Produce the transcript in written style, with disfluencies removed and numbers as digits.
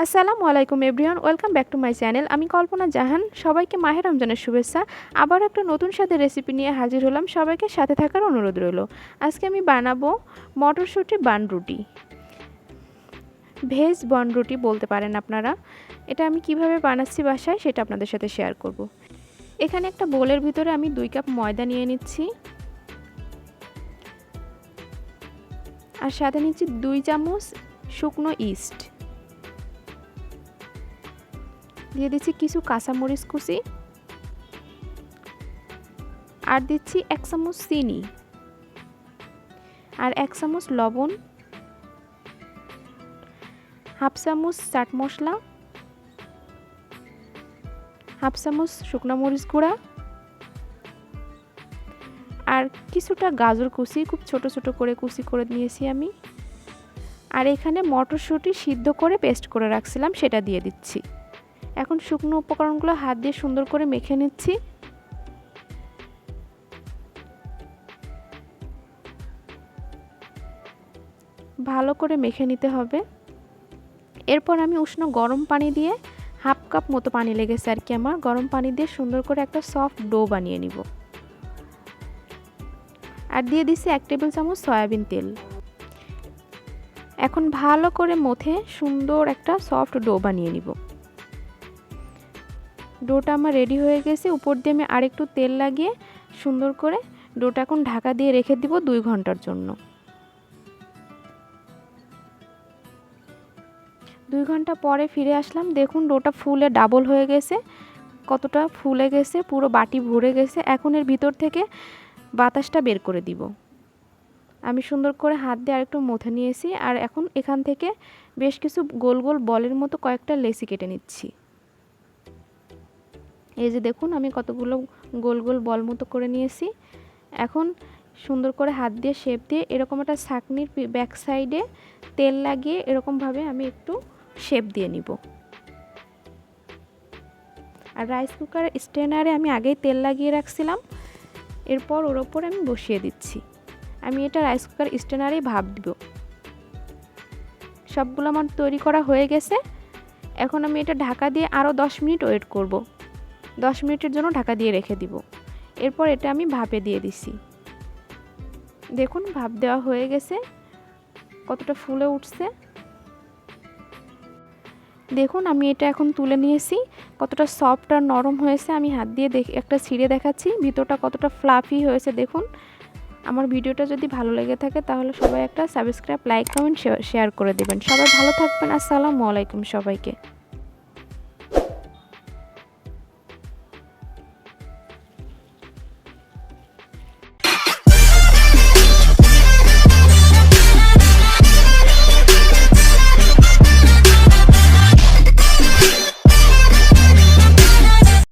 আসসালামু আলাইকুম everyone, welcome back to my channel. আমি কল্পনা জাহান। সবাইকে মাহে রমজানের শুভেচ্ছা। আবার একটা নতুন স্বাদের রেসিপি নিয়ে হাজির হলাম। সবাইকে সাথে থাকার অনুরোধ রইল। আজকে আমি বানাবো মটরশুঁটি বান রুটি, ভেজ বন রুটি বলতে পারেন আপনারা। এটা আমি কিভাবে বানাচ্ছি বাসায় সেটা আপনাদের সাথে শেয়ার করব। এখানে একটা বোলের ভিতরে আমি 2 কাপ ময়দা নিয়ে নিচ্ছি, আর সাথে নিচ্ছি 2 চামচ শুকনো ইস্ট, দিয়ে দিচ্ছি কিছু কাঁচামরিচ কুচি, আর দিচ্ছি 1 চামচ চিনি, আর 1 চামচ লবণ, হাফ চামচ চাট মশলা, হাফ চামচ শুকনো মরিচ গুঁড়া, আর কিছুটা গাজর কুচি খুব ছোট ছোট করে কুচি করে নিয়েছি আমি। আর এখানে মটরশুঁটি সিদ্ধ করে পেস্ট করে রাখছিলাম, সেটা দিয়ে দিচ্ছি। এখন শুকনো উপকরণগুলো হাত দিয়ে সুন্দর করে মেখে নিচ্ছি। ভালো করে মেখে নিতে হবে। এরপর আমি উষ্ণ গরম পানি দিয়ে, হাফ কাপ মতো পানি লেগেছে আর কি আমার, গরম পানি দিয়ে সুন্দর করে একটা সফট ডো বানিয়ে নিব। আর দিয়ে দিচ্ছি 1 টেবিল চামচ সয়াবিন তেল। এখন ভালো করে মথে সুন্দর একটা সফট ডো বানিয়ে নিব। ডোটা আমার রেডি হয়ে গেছে। উপর দিয়ে আমি আরেকটু তেল লাগিয়ে সুন্দর করে ডোটা এখন ঢাকা দিয়ে রেখে দিব 2 ঘন্টার জন্য। 2 ঘন্টা পরে ফিরে আসলাম। দেখুন ডোটা ফুলে ডাবল হয়ে গেছে, কতটা ফুলে গেছে, পুরো বাটি ভরে গেছে। এখন এর ভিতর থেকে বাতাসটা বের করে দিব। আমি সুন্দর করে হাত দিয়ে আরেকটু মথে নিয়েছি। আর এখন এখান থেকে বেশ কিছু গোল গোল বলের মতো কয়েকটা লেচি কেটে নিচ্ছি। এই যে দেখুন আমি কতগুলো গোল গোল বল মতো করে নিয়েছি। এখন সুন্দর করে হাত দিয়ে শেপ দিয়ে এরকম একটা ছাঁকনির ব্যাক সাইডে তেল লাগিয়ে এরকমভাবে আমি একটু শেপ দিয়ে নিব। আর রাইস কুকার স্ট্রেনারে আমি আগেই তেল লাগিয়ে রাখছিলাম, এরপর ওর ওপর আমি বসিয়ে দিচ্ছি। আমি এটা রাইস কুকার স্ট্রেনারেই ভাপ দিব। সবগুলো আমার তৈরি করা হয়ে গেছে। এখন আমি এটা ঢাকা দিয়ে আরও 10 মিনিট ওয়েট করব। 10 মিনিটের জন্য ঢাকা দিয়ে রেখে দিব। এরপর এটা আমি ভাপে দিয়ে দিছি। দেখুন ভাপ দেওয়া হয়ে গেছে, কতটা ফুলে উঠছে। দেখুন আমি এটা এখন তুলে নিয়েছি, কতটা সফট আর নরম হয়েছে। আমি হাত দিয়ে একটা ছিঁড়ে দেখাচ্ছি ভিতরটা কতটা ফ্লাফি হয়েছে। দেখুন আমার ভিডিওটা যদি ভালো লেগে থাকে তাহলে সবাই একটা সাবস্ক্রাইব, লাইক, কমেন্ট, শেয়ার করে দেবেন। সবাই ভালো থাকবেন। আসসালামু আলাইকুম সবাইকে।